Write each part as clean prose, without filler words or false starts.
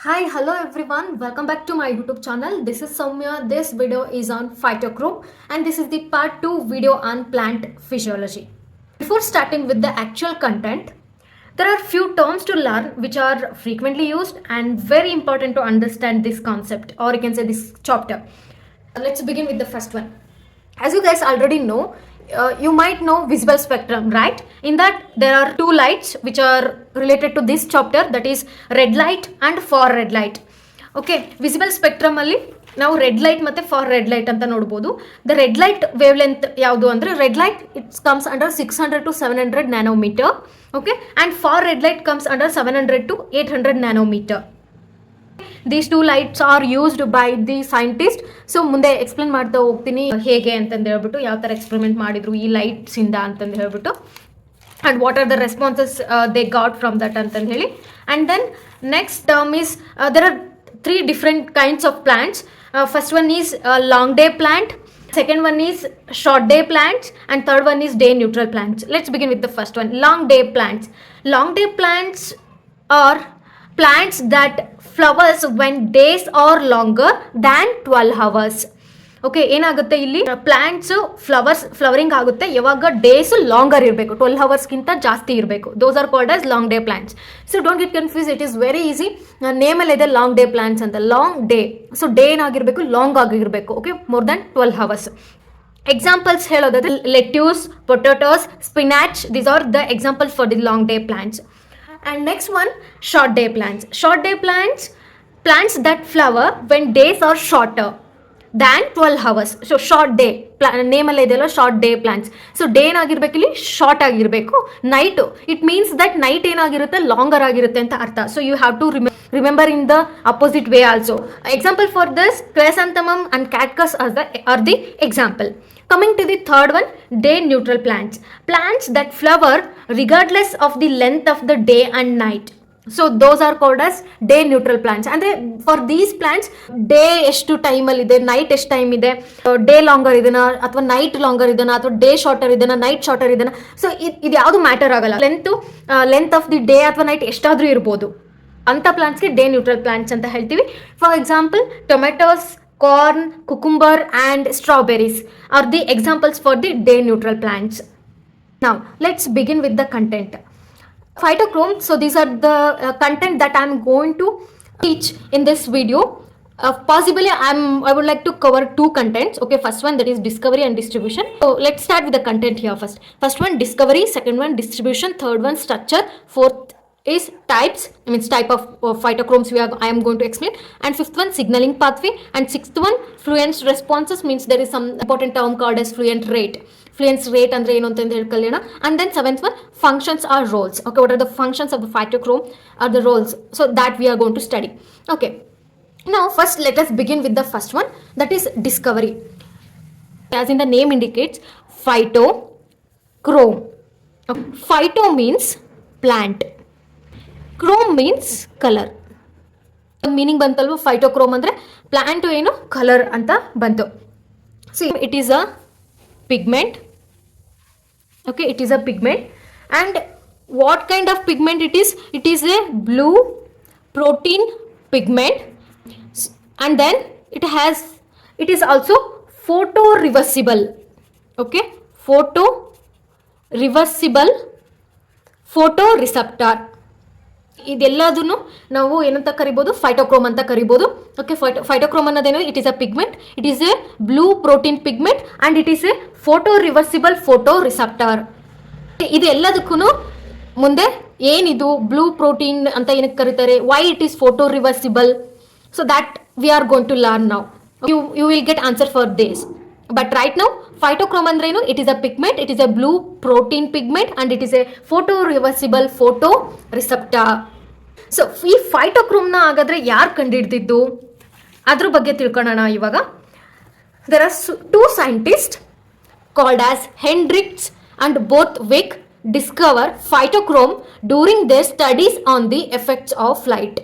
Hi, hello everyone. Welcome back to my YouTube channel. This is Soumya. This video is on phytochrome and this is the part 2 video on plant physiology. Before starting with the actual content, there are few terms to learn which are frequently used and very important to understand this concept, or you can say this chapter. Let's begin with the first one. As you guys already know, you might know visible spectrum, right? In that there are two lights which are related to this chapter, that is red light and far red light. Okay, visible spectrum ಅಲ್ಲಿ ನಾವು red light ಮತ್ತೆ for red light ಅಂತ ನೋಡ್ಬೋದು. The red light wave length ಯಾವುದು ಅಂದರೆ red light it's comes under 600 to 700 nanometre. Okay, and for red light comes under 700 to 800 nanometre. These two lights are used by the scientist. So ಮುಂದೆ explain ಮಾಡ್ತಾ ಹೋಗ್ತೀನಿ ಹೇಗೆ ಅಂತಂದು ಹೇಳ್ಬಿಟ್ಟು, ಯಾವ ಥರ ಎಕ್ಸ್ಪೆರಿಮೆಂಟ್ ಮಾಡಿದ್ರು ಈ ಲೈಟ್ಸಿಂದ ಅಂತಂದು ಹೇಳ್ಬಿಟ್ಟು, and what are the responses they got from that ಅಂತಂದು ಹೇಳಿ. And then next term is there are 3 different kinds of plants. First one is long day plant, second one is short day plants, and third one is day neutral plants. Let's begin with the first one, long day plants. Long day plants are plants that flowers when days are longer than 12 hours. Okay, ಏನಾಗುತ್ತೆ ಇಲ್ಲಿ plants flowering ಆಗುತ್ತೆ ಯಾವಾಗ days longer ಇರಬೇಕು, 12 ಅವರ್ಸ್ಗಿಂತ ಜಾಸ್ತಿ ಇರಬೇಕು. Those are called as long day plants. So don't get confuse, it is very easy. ನೇಮಲ್ಲಿ ಇದೆ ಲಾಂಗ್ ಡೇ ಪ್ಲಾಂಟ್ಸ್ ಅಂತ. ಲಾಂಗ್ ಡೇ, ಸೊ ಡೇ ಏನಾಗಿರಬೇಕು, ಲಾಂಗ್ ಆಗಿರಬೇಕು. Okay, more than 12 hours. Examples ಹೇಳೋದಾದ್ರೆ lettuce, potatoes, spinach, these are the examples for the long day plants. And next one, short day plants. Short day plants, plants that flower when days are shorter than 12 hours. So short day, ನೇಮಲ್ಲೇ ಇದೆಯಲ್ಲ short day plants. So day ಏನಾಗಿರ್ಬೇಕು ಇಲ್ಲಿ, short ಆಗಿರಬೇಕು. Night, it means that night ಏನಾಗಿರುತ್ತೆ, longer ಆಗಿರುತ್ತೆ ಅಂತ ಅರ್ಥ. So you have to remember in the opposite way also. Example for this, chrysanthemum and cactus are the example. Coming to the third one, day neutral plants. Plants that flower regardless of the length of the day and night. So those are called as day neutral plants. ಅಂದರೆ for these plants day ಎಷ್ಟು ಟೈಮಲ್ಲಿ ಇದೆ, night ಎಷ್ಟು time ಇದೆ, day longer ಇದೆನಾ ಅಥವಾ night longer ಇದೆನಾ ಅಥವಾ ಡೇ ಶಾರ್ಟರ್ ಇದೆನಾ ನೈಟ್ ಶಾರ್ಟರ್ ಇದೆನಾ. ಸೊ ಇದು ಯಾವುದು ಮ್ಯಾಟರ್ ಆಗಲ್ಲ. ಲೆಂತ್ ಆಫ್ ದಿ ಡೇ ಅಥವಾ ನೈಟ್ ಎಷ್ಟಾದರೂ ಇರ್ಬೋದು. ಅಂಥ ಪ್ಲಾಂಟ್ಸ್ಗೆ ಡೇ ನ್ಯೂಟ್ರಲ್ ಪ್ಲಾಂಟ್ಸ್ ಅಂತ ಹೇಳ್ತೀವಿ. For example tomatoes, corn, cucumber and strawberries are the examples for the day neutral plants. Now let's begin with the content. Phytochrome, so these are the content that I'm going to teach in this video. Possibly I would like to cover 2 contents. Okay, first one, that is discovery and distribution. So let's start with the content here first. First one discovery, second one distribution, third one structure, fourth is types, means type of phytochromes I am going to explain, and fifth one signaling pathway, and sixth one fluence responses, means there is some important term called as fluence rate. Fluence rate andre enu anta helkallena. And then seventh one, functions or roles. Okay, what are the functions of the phytochrome or the roles, so that we are going to study. Okay, now first let us begin with the first one, that is discovery. As in the name indicates, phytochrome. Okay. Phyto means plant, chrome means colour. Meaning ಬಂತಲ್ವ, phytochrome ಅಂದರೆ plant ಏನು colour ಅಂತ ಬಂತು. So it is a pigment. Okay, it is a pigment. And what kind of pigment it is? It is a blue protein pigment. And then it is also photoreversible. Okay, photoreversible, photoreceptor. ಇದೆಲ್ಲದನ್ನು ನಾವು ಏನಂತ ಕರಿಬೋದು, phytochrome ಅಂತ ಕರಿಬೋದು. Okay, phytochrome ಅನ್ನೋದೇನು, it is a pigment, it is a blue protein pigment and it is a photoreversible photoreceptor. ಇದೆಲ್ಲದಕ್ಕೂ ಮುಂದೆ ಏನಿದು ಬ್ಲೂ ಪ್ರೋಟೀನ್ ಅಂತ ಏನಕ್ಕೆ ಕರೀತಾರೆ, why it is photoreversible, so that we are going to learn now. You will get answer for this. But right now, phytochrome ಅಂದ್ರೇನು, it is a pigment, it is a blue protein pigment and it is a photoreversible photoreceptor. So ಈ ಫೈಟೋಕ್ರೋಮ್ನ ಹಾಗಾದರೆ ಯಾರು ಕಂಡುಹಿಡಿದಿದ್ದು ಅದ್ರ ಬಗ್ಗೆ ತಿಳ್ಕೊಳ್ಳೋಣ ಇವಾಗ. There are 2 scientists called as Hendricks and Borthwick discover phytochrome during their studies on the effects of light.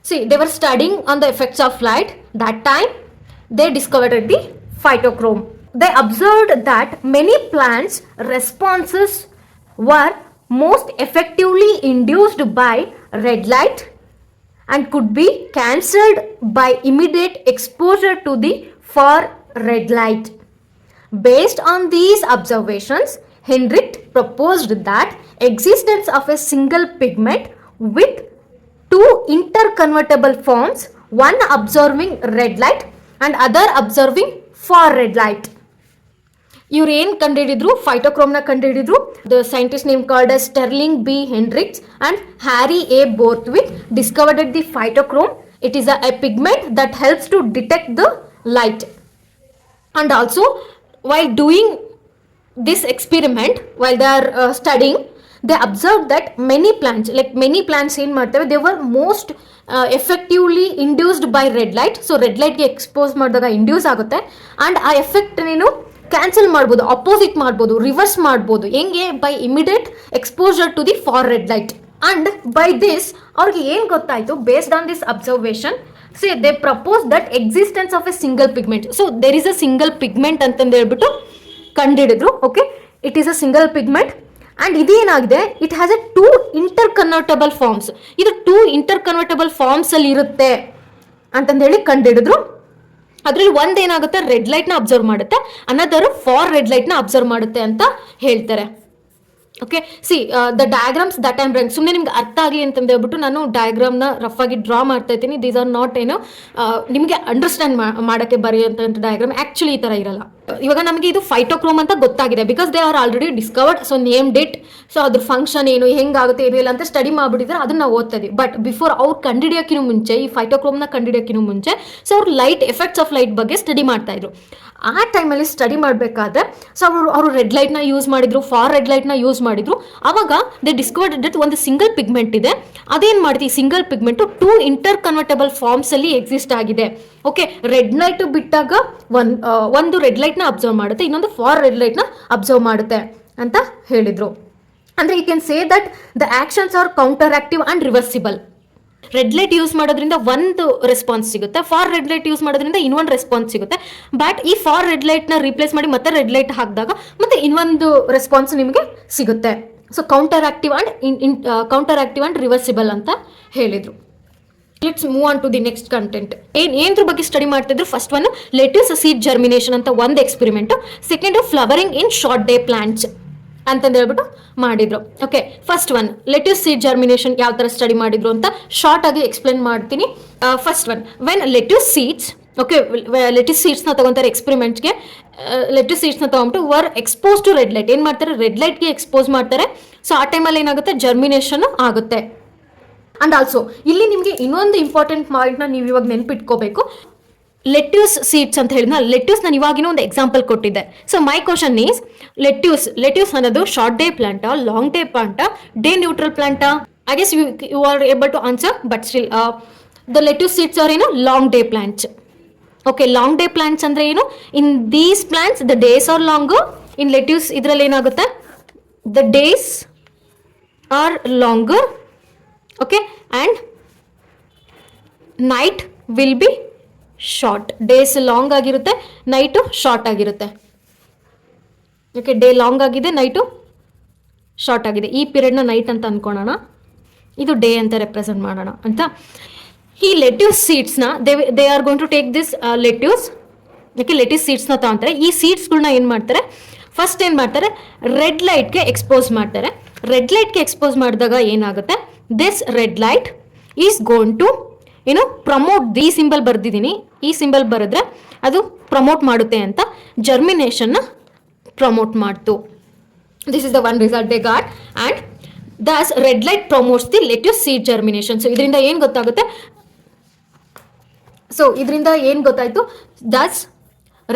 See, they were studying on the effects of light. That time they discovered the phytochrome. They observed that many plants' responses were most effectively induced by red light and could be cancelled by immediate exposure to the far red light. Based on these observations, Hendrick proposed that existence of a single pigment with two interconvertible forms, one absorbing red light and other absorbing far red light. ಇವ್ರು ಏನು ಕಂಡುಹಿಡಿದ್ರು, ಫೈಟೋಕ್ರೋಮ್ನ ಕಂಡುಹಿಡಿದ್ರು. The scientist name called as Sterling B. Hendricks and Harry A. Borthwick discovered that the phytochrome, it is a pigment that helps to detect the light. And also, while doing this experiment, while they are studying, they observed that many plants ಏನು ಮಾಡ್ತವೆ, they were most effectively induced by red light. ಸೊ red ಲೈಟ್ಗೆ expose ಮಾಡಿದಾಗ induce ಆಗುತ್ತೆ and ಆ effect ನೀನು cancel ಮಾಡ್ಬೋದು, opposite ಮಾಡ್ಬೋದು, ರಿವರ್ಸ್ ಮಾಡ್ಬೋದು. ಹೆಂಗೆ? By immediate exposure to the far red light. And by this ಅವ್ರಿಗೆ ಏನು ಗೊತ್ತಾಯಿತು, based on this observation, see they propose that existence of a single pigment. So there is a single pigment ಅಂತಂದು ಹೇಳ್ಬಿಟ್ಟು ಕಂಡುಹಿಡಿದ್ರು. Okay, it is a single pigment and ಇದೇನಾಗಿದೆ, it has a two ಇಂಟರ್ಕನ್ವರ್ಟಬಲ್ forms. ಇದು two ಇಂಟರ್ಕನ್ವರ್ಟಬಲ್ ಫಾರ್ಮ್ಸಲ್ಲಿ ಇರುತ್ತೆ ಅಂತಂದೇಳಿ ಕಂಡುಹಿಡಿದ್ರು. ಅದರಲ್ಲಿ ಒಂದೇನಾಗುತ್ತೆ, red ಲೈಟ್ನ observe ಮಾಡುತ್ತೆ, another for red ಲೈಟ್ನ observe ಮಾಡುತ್ತೆ ಅಂತ ಹೇಳ್ತಾರೆ. Okay, C the diagrams that I'm drawing, ಸುಮ್ಮನೆ ನಿಮ್ಗೆ ಅರ್ಥ ಆಗಲಿ ಅಂತಂದು ಹೇಳ್ಬಿಟ್ಟು ನಾನು ಡಯಾಗ್ರಾಮ್ನ ರಫ್ ಆಗಿ ಡ್ರಾ ಮಾಡ್ತಾ ಇದ್ದೀನಿ. ದೀಸ್ ಆರ್ ನಾಟ್ ಏನು ನಿಮಗೆ ಅಂಡರ್ಸ್ಟ್ಯಾಂಡ್ ಮಾಡೋಕ್ಕೆ ಬರೆಯುವಂಥ ಡಯಾಗ್ರಾಮ್ ಆ್ಯಕ್ಚುಲಿ ಈ ಥರ ಇರಲ್ಲ. ಇವಾಗ ನಮಗೆ ಇದು ಫೈಟೋಕ್ರೋಮ್ ಅಂತ ಗೊತ್ತಾಗಿದೆ, because they are already discovered. So named it, so ಅದ್ರ ಫಂಕ್ಷನ್ ಏನು, ಹೆಂಗಾಗುತ್ತೆ ಏನು ಇಲ್ಲ ಅಂತ ಸ್ಟಡಿ ಮಾಡಿಬಿಟ್ಟಿದ್ರೆ ಅದನ್ನ ನಾವು ಓದ್ತಾ ಇದೀವಿ. ಬಟ್ ಬಿಫೋರ್ ಅವ್ರು ಕಂಡುಹಿಡಿಯೋಕ್ಕಿಂತ ಮುಂಚೆ, ಈ ಫೈಟೋಕ್ರೋಮ್ನ ಕಂಡುಹಿಡಿಯೋಕ್ಕಿಂತ ಮುಂಚೆ, ಸೊ ಅವ್ರು ಲೈಟ್ ಎಫೆಕ್ಟ್ಸ್ ಆಫ್ ಲೈಟ್ ಬಗ್ಗೆ ಸ್ಟಡಿ ಮಾಡ್ತಾ ಇದ್ರು. ಆ ಟೈಮಲ್ಲಿ ಸ್ಟಡಿ ಮಾಡಬೇಕಾದ್ರೆ ಸೊ ಅವರು ರೆಡ್ ಲೈಟ್ನ ಯೂಸ್ ಮಾಡಿದ್ರು, ಫಾರ್ ರೆಡ್ ಲೈಟ್ನ ಯೂಸ್ ಮಾಡಿದ್ರು. ಆವಾಗ ದೇ ಡಿಸ್ಕವರ್ಡ್ ದಟ್ ಒಂದು ಸಿಂಗಲ್ ಪಿಗ್ಮೆಂಟ್ ಇದೆ. ಅದೇನು ಮಾಡುತ್ತೆ, ಈ ಸಿಂಗಲ್ ಪಿಗ್ಮೆಂಟು ಟೂ ಇಂಟರ್ಕನ್ವರ್ಟಬಲ್ ಫಾರ್ಮ್ಸಲ್ಲಿ ಎಕ್ಸಿಸ್ಟ್ ಆಗಿದೆ. ಓಕೆ, ರೆಡ್ ಲೈಟ್ ಬಿಟ್ಟಾಗ ಒಂದು ರೆಡ್ ಲೈಟ್ನ ಅಬ್ಸರ್ವ್ ಮಾಡುತ್ತೆ, ಇನ್ನೊಂದು ಫಾರ್ ರೆಡ್ ಲೈಟ್ನ ಅಬ್ಸರ್ವ್ ಮಾಡುತ್ತೆ ಅಂತ ಹೇಳಿದರು. ಅಂದರೆ you can say that the actions are counter active and reversible. Red light use ಮಾಡೋದ್ರಿಂದ ಒಂದು ರೆಸ್ಪಾನ್ಸ್ ಸಿಗುತ್ತೆ, ಫಾರ್ ರೆಡ್ ಲೈಟ್ ಯೂಸ್ ಮಾಡೋದ್ರಿಂದ ಇನ್ನೊಂದು ರೆಸ್ಪಾನ್ಸ್ ಸಿಗುತ್ತೆ. ಬಟ್ ಈ ಫಾರ್ ರೆಡ್ ಲೈಟ್ನ ರೀಪ್ಲೇಸ್ ಮಾಡಿ ಮತ್ತೆ ರೆಡ್ ಲೈಟ್ ಹಾಕಿದಾಗ ಮತ್ತೆ ಇನ್ನೊಂದು ರೆಸ್ಪಾನ್ಸ್ ನಿಮಗೆ ಸಿಗುತ್ತೆ. So counter active and reversible ಅಂತ ಹೇಳಿದರು. Let's move on to the next content. ಏನ್ರ ಬಗ್ಗೆ ಸ್ಟಡಿ ಮಾಡ್ತಿದ್ರು? First one lettuce seed germination ಅಂತ ಒಂದು experiment, second flowering in short day plants ಅಂತಂದು ಹೇಳ್ಬಿಟ್ಟು ಮಾಡಿದ್ರು. Okay, first one lettuce seed germination ಯಾವ ಥರ ಸ್ಟಡಿ ಮಾಡಿದ್ರು ಅಂತ ಶಾರ್ಟ್ ಆಗಿ ಎಕ್ಸ್ಪ್ಲೇನ್ ಮಾಡ್ತೀನಿ. First one, when lettuce seeds, okay, lettuce ಸೀಡ್ಸ್ನ ತಗೊಂತಾರೆ ಎಕ್ಸ್ಪೆರಿಮೆಂಟ್ಸ್ಗೆ. ಲೆಟ್ಯೂಸ್ ಸೀಡ್ಸ್ನ ತಗೊಂಬಿಟ್ಟು were expose to red light, ಏನು ಮಾಡ್ತಾರೆ, ರೆಡ್ ಲೈಟ್ಗೆ ಎಕ್ಸ್ಪೋಸ್ ಮಾಡ್ತಾರೆ. ಸೊ ಆ ಟೈಮಲ್ಲಿ ಏನಾಗುತ್ತೆ, ಜರ್ಮಿನೇಷನ್ ಆಗುತ್ತೆ. ಆ್ಯಂಡ್ ಆಲ್ಸೋ ಇಲ್ಲಿ ನಿಮಗೆ ಇನ್ನೊಂದು ಇಂಪಾರ್ಟೆಂಟ್ ಪಾಯಿಂಟ್ನ ನೀವು ಇವಾಗ ನೆನ್ಪಿಟ್ಕೋಬೇಕು. ಲೆಟ್ಯೂಸ್ ಸೀಡ್ಸ್ ಅಂತ ಹೇಳಿದ್ನ, ಲೆಟ್ಯೂಸ್ ನಾನು ಇವಾಗಿನ ಒಂದು ಎಕ್ಸಾಂಪಲ್ ಕೊಟ್ಟಿದ್ದೆ. So my question is, lettuce ಅನ್ನೋದು ಶಾರ್ಟ್ ಡೇ ಪ್ಲಾಂಟಾ, ಲಾಂಗ್ ಡೇ ಪ್ಲಾಂಟಾ, ಡೇ ನ್ಯೂಟ್ರಲ್ ಪ್ಲಾಂಟಾ? I guess you are able to answer, but still the lettuce seeds are ಏನು, long day plants. Okay, long day plants ಅಂದರೆ ಏನು, in these plants the days are long. In lettuce ಇದರಲ್ಲಿ ಏನಾಗುತ್ತೆ, the days are longer. Okay, and night will be short. Days long ಆಗಿರುತ್ತೆ, night short ಆಗಿರುತ್ತೆ. Okay, day long ಆಗಿದೆ, night short ಆಗಿದೆ. ಈ ಪೀರಿಯಡ್ನ night ಅಂತ ಅಂದ್ಕೊಳ್ಳೋಣ, ಇದು ಡೇ ಅಂತ ರೆಪ್ರೆಸೆಂಟ್ ಮಾಡೋಣ ಅಂತ. ಈ ಲೆಟ್ಯೂಸ್ ಸೀಡ್ಸ್ನ they are going to take this lettuce. Okay, lettuce ಸೀಡ್ಸ್ನ ತಗೊಂತಾರೆ. ಈ ಸೀಡ್ಸ್ಗಳನ್ನ ಏನು ಮಾಡ್ತಾರೆ, ಫಸ್ಟ್ ಏನು ಮಾಡ್ತಾರೆ, ರೆಡ್ ಲೈಟ್ಗೆ ಎಕ್ಸ್ಪೋಸ್ ಮಾಡ್ತಾರೆ. ರೆಡ್ ಲೈಟ್ಗೆ ಎಕ್ಸ್ಪೋಸ್ ಮಾಡಿದಾಗ ಏನಾಗುತ್ತೆ, this red light is going to promote. ಈ ಸಿಂಬಲ್ ಬರೆದಿದ್ದೀನಿ, ಈ ಸಿಂಬಲ್ ಬರೆದ್ರೆ ಅದು ಪ್ರಮೋಟ್ ಮಾಡುತ್ತೆ ಅಂತ, ಜರ್ಮಿನೇಷನ್ನ ಪ್ರಮೋಟ್ ಮಾಡ್ತು. This is the one result they got. And thus red light promotes the lettuce seed germination. So ಇದರಿಂದ ಏನು ಗೊತ್ತಾಗುತ್ತೆ, thus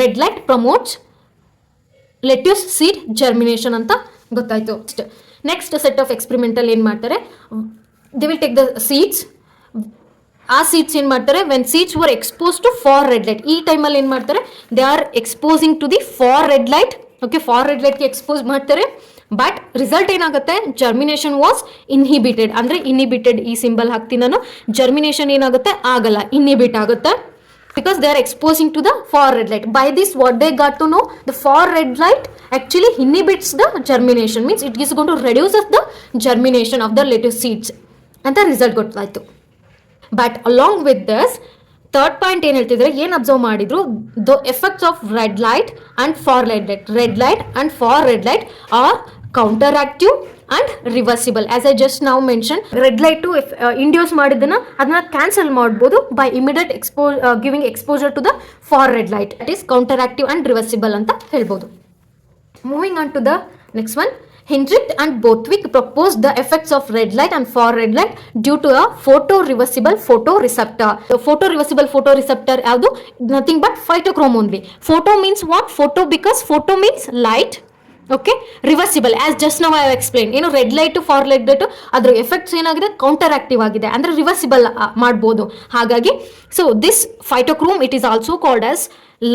red light promotes lettuce seed germination ಅಂತ ಗೊತ್ತಾಯ್ತು. ನೆಕ್ಸ್ಟ್ ಸೆಟ್ ಆಫ್ ಎಕ್ಸ್ಪೆರಿಮೆಂಟಲ್ಲಿ ಏನು ಮಾಡ್ತಾರೆ, they will take the seeds. ಆ seeds ಏನು ಮಾಡ್ತಾರೆ, when seeds were expose to far red light, ಈ ಟೈಮಲ್ಲಿ ಏನು ಮಾಡ್ತಾರೆ, they are exposing to the far red light. Okay, far red ಲೈಟ್ಗೆ ಎಕ್ಸ್ಪೋಸ್ ಮಾಡ್ತಾರೆ. ಬಟ್ ರಿಸಲ್ಟ್ ಏನಾಗುತ್ತೆ, ಜರ್ಮಿನೇಷನ್ ವಾಸ್ ಇನ್ಹಿಬಿಟೆಡ್. ಅಂದರೆ ಇನ್ಹಿಬಿಟೆಡ್, ಈ ಸಿಂಬಲ್ ಹಾಕ್ತೀನಿ ನಾನು. ಜರ್ಮಿನೇಷನ್ ಏನಾಗುತ್ತೆ, ಆಗಲ್ಲ, ಇನ್ಹಿಬಿಟ್ ಆಗುತ್ತೆ. because they are exposing to the far red light. By this, what they got to know, the far red light actually inhibits the germination, means it is going to reduce the germination of the lettuce seeds. And the result ಗೊತ್ತಾಯ್ತು. But along with this third point ಏನು ಹೇಳ್ತಿದ್ರೆ, ಏನು observe ಮಾಡಿದ್ರು, the effects of red light and far red light and far red light are counteractive and reversible. As I just ನಾವು mention, red light induce ಮಾಡಿದ್ದನ್ನ ಅದನ್ನ cancel ಮಾಡ್ಬೋದು by immediate giving exposure to the far red light. It is counteractive and reversible ಅಂತ ಹೇಳ್ಬೋದು. Moving on to the next one, Hendrich and Borthwick proposed the effects of red light and far red light due to a photoreversible photoreceptor. The photoreversible photoreceptor ಯಾವುದು? Nothing but phytochrome only. Photo means what? Photo, because photo means light. Okay, reversible as just now I have explained. ಏನು red light far red light ಅದರ effects ಏನಾಗಿದೆ, counter active ಆಗಿದೆ, ಅಂದ್ರೆ reversible ಮಾಡ್ಬೋದು. ಹಾಗಾಗಿ so this phytochrome it is also called as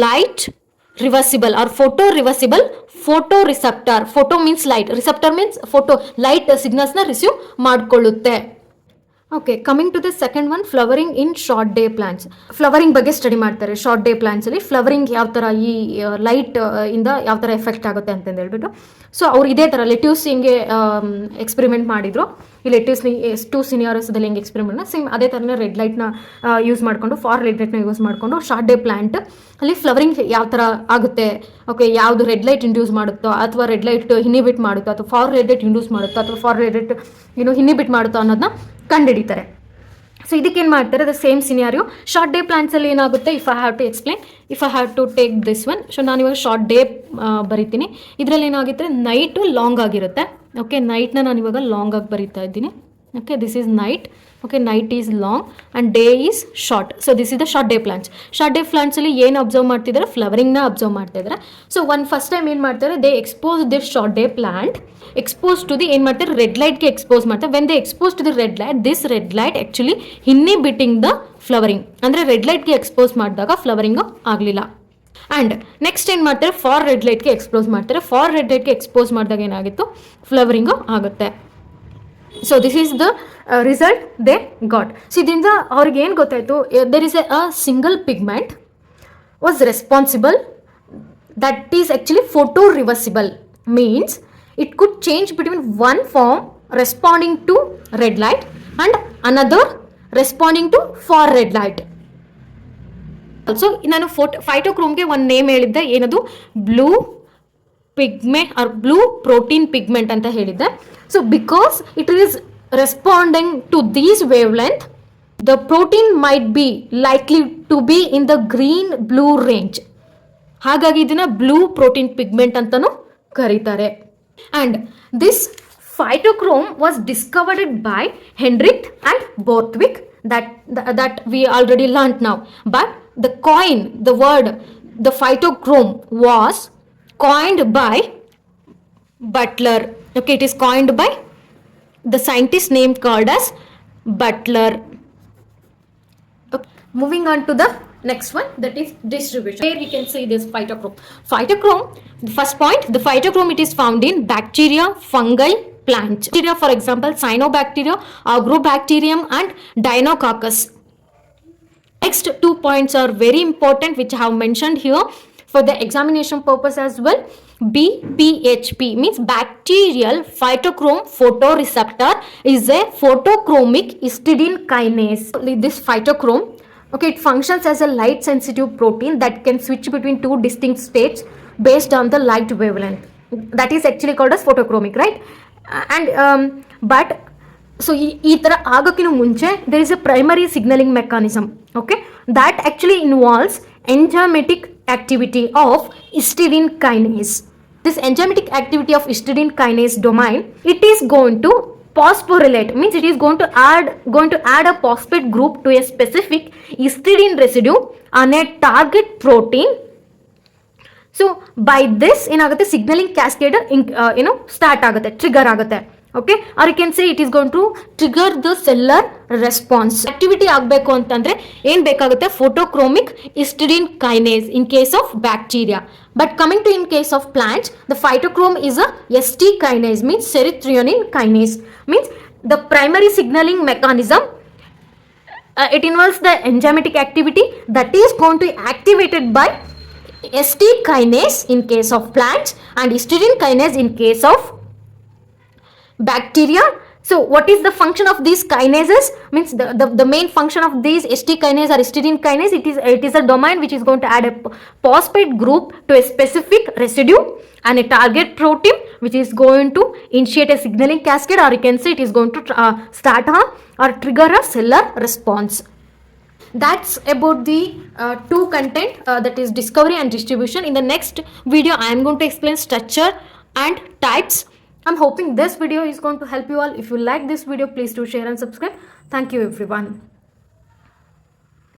light reversible or photo reversible photoreceptor. Photo means light, receptor means photo, light signals na receive ಮಾಡ್ಕೊಳ್ಳುತ್ತೆ. Okay, coming to the second one, flowering in short day plants. Flowering ಬಗ್ಗೆ study ಮಾಡ್ತಾರೆ short day plants ಅಲ್ಲಿ. Flowering ಯಾವ ಥರ ಈ light ಇಂದ ಯಾವ ಥರ ಎಫೆಕ್ಟ್ ಆಗುತ್ತೆ ಅಂತಂದು ಹೇಳ್ಬಿಟ್ಟು, ಸೊ ಅವ್ರು ಇದೇ ಥರ ಲೆಟ್ಯೂಸ್ ಹಿಂಗೆ ಎಕ್ಸ್ಪೆರಿಮೆಂಟ್ ಮಾಡಿದ್ರು. ಈ ಲೆಟ್ಯೂಸ್ನ 2 ಸಿನಿಯಾರಸ್ದಲ್ಲಿ ಹಿಂಗೆ ಎಕ್ಸ್ಪೆರಿಮೆಂಟ್ನ ಸೇಮ್ ಅದೇ ಥರನೇ ರೆಡ್ ಲೈಟ್ನ ಯೂಸ್ ಮಾಡಿಕೊಂಡು, ಫಾರ್ ರೆಡ್ ಲೈಟ್ನ ಯೂಸ್ ಮಾಡಿಕೊಂಡು ಶಾರ್ಟ್ ಡೇ ಪ್ಲಾಂಟ್ ಅಲ್ಲಿ ಫ್ಲವರಿಂಗ್ ಯಾವ ಥರ ಆಗುತ್ತೆ, ಓಕೆ, ಯಾವುದು ರೆಡ್ ಲೈಟ್ ಇಂಡ್ಯೂಸ್ ಮಾಡುತ್ತೋ ಅಥವಾ ರೆಡ್ ಲೈಟ್ ಇನಿಬಿಟ್ ಮಾಡುತ್ತೋ ಅಥವಾ ಫಾರ್ ರೆಡ್ ಲೈಟ್ ಇಂಡ್ಯೂಸ್ ಮಾಡುತ್ತೋ ಅಥವಾ ಫಾರ್ ರೆಡ್ ಲೈಟ್ ಇನಿಬಿಟ್ ಮಾಡುತ್ತೋ ಅನ್ನೋದನ್ನ ಕಂಡುಹಿಡಿತಾರೆ. ಸೊ ಇದಕ್ಕೇನು ಮಾಡ್ತಾರೆ, the same scenario short day ಪ್ಲಾಂಟ್ಸಲ್ಲಿ ಏನಾಗುತ್ತೆ, if I have to explain, if I have to take this one. So ನಾನು ಇವಾಗ ಶಾರ್ಟ್ ಡೇ ಬರಿತೀನಿ. ಇದರಲ್ಲಿ ಏನಾಗುತ್ತೆ, ನೈಟು ಲಾಂಗ್ ಆಗಿರುತ್ತೆ. ಓಕೆ, ನೈಟ್ನ ನಾನು ಇವಾಗ ಲಾಂಗ್ ಆಗಿ ಬರೀತಾ ಇದ್ದೀನಿ. Okay, this is night. Okay, night is long and day is short. So this is the short day plants. Short day ಪ್ಲಾಂಟ್ಸಲ್ಲಿ ಏನು ಅಬ್ಸರ್ವ್ ಮಾಡ್ತಿದ್ದಾರೆ, ಫ್ಲವರಿಂಗ್ನ ಅಬ್ಸರ್ವ್ ಮಾಡ್ತಿದ್ದಾರೆ. ಸೊ ಫಸ್ಟ್ ಟೈಮ್ ಏನು ಮಾಡ್ತಾರೆ, they expose this short day plant expose to the ಏನು ಮಾಡ್ತಾರೆ, red ಲೈಟ್ಗೆ ಎಕ್ಸ್ಪೋಸ್ ಮಾಡ್ತಾರೆ. When they expose to the red light, this red light actually inhibiting the flowering. ಅಂದರೆ ರೆಡ್ ಲೈಟ್ಗೆ ಎಕ್ಸ್ಪೋಸ್ ಮಾಡಿದಾಗ ಫ್ಲವರಿಂಗು ಆಗಲಿಲ್ಲ. ಆ್ಯಂಡ್ ನೆಕ್ಸ್ಟ್ ಏನು ಮಾಡ್ತಾರೆ, ಫಾರ್ ರೆಡ್ ಲೈಟ್ಗೆ ಎಕ್ಸ್ಪೋಸ್ ಮಾಡ್ತಾರೆ. ಫಾರ್ ರೆಡ್ ಲೈಟ್ಗೆ ಎಕ್ಸ್ಪೋಸ್ ಮಾಡಿದಾಗ ಏನಾಗಿತ್ತು, ಫ್ಲವರಿಂಗು ಆಗುತ್ತೆ. So this is the result they got. So ಇದರಿಂದ ಅವ್ರಿಗೆ ಏನು ಗೊತ್ತಾಯಿತು, there is a single pigment was responsible that is actually photo reversible. Means it could change between one form responding to red light and another responding to far red light. Also ನಾನು ಫೈಟೋಕ್ರೋಮ್ಗೆ ಒಂದು name ಹೇಳಿದ್ದೆ, ಏನದು, blue pigment or blue protein pigment ಅಂತ ಹೇಳಿದ್ದೆ. So because it is responding to these wavelength, the protein might be likely to be in the green blue range. ಹಾಗಾಗಿ ಇದನ್ನ blue protein pigment ಅಂತಲೂ ಕರೀತಾರೆ. And this phytochrome was discovered by Hendrich and Borthwick that we already learnt now. But the word, the phytochrome was coined by Butler. Okay, it is coined by the scientist name called as Butler. Okay. Moving on to the next one, that is distribution. Here we can see this phytochrome. Phytochrome, the first point, the phytochrome it is found in bacteria, fungi, plants. Bacteria, for example, cyanobacteria, agrobacterium and deinococcus. Next 2 points are very important which I have mentioned here for the examination purpose as well. BPHP means bacterial phytochrome photoreceptor is a photochromic histidine kinase. This phytochrome, okay, it functions as a light sensitive protein that can switch between 2 distinct states based on the light wavelength. That is actually called as photochromic, right? And but so ಈ ಥರ ಆಗೋಕ್ಕಿಂತ ಮುಂಚೆ there is a primary signaling mechanism, okay, that actually involves enzymatic activity of histidine kinase. This enzymatic activity of histidine kinase domain, it is going to phosphorylate, means it is going to add a phosphate group to a specific histidine residue on a target protein. So by this ಏನಾಗುತ್ತೆ, signaling cascade start ಆಗುತ್ತೆ, trigger ಆಗುತ್ತೆ. Okay, or you can say it is going to trigger the cellular response. Activity ಆಗಬೇಕು ಅಂತಂದ್ರೆ ಏನು ಬೇಕಾಗುತ್ತೆ, photochromic histidine kinase in case of bacteria. But coming to in case of plants, the phytochrome is a ST kinase, means serotonin kinase. Means the primary signaling mechanism, it involves the enzymatic activity that is going to be activated by ST kinase in case of plants and histidine kinase in case of bacteria So what is the function of these kinases? Means the main function of these ST kinase or histidine kinase, it is a domain which is going to add a phosphate group to a specific residue and a target protein which is going to initiate a signaling cascade, or you can say it is going to start or trigger a cellular response. That's about the two content, that is discovery and distribution. In the next video I am going to explain structure and types. I'm hoping this video is going to help you all. If you like this video, please do share and subscribe. Thank you everyone.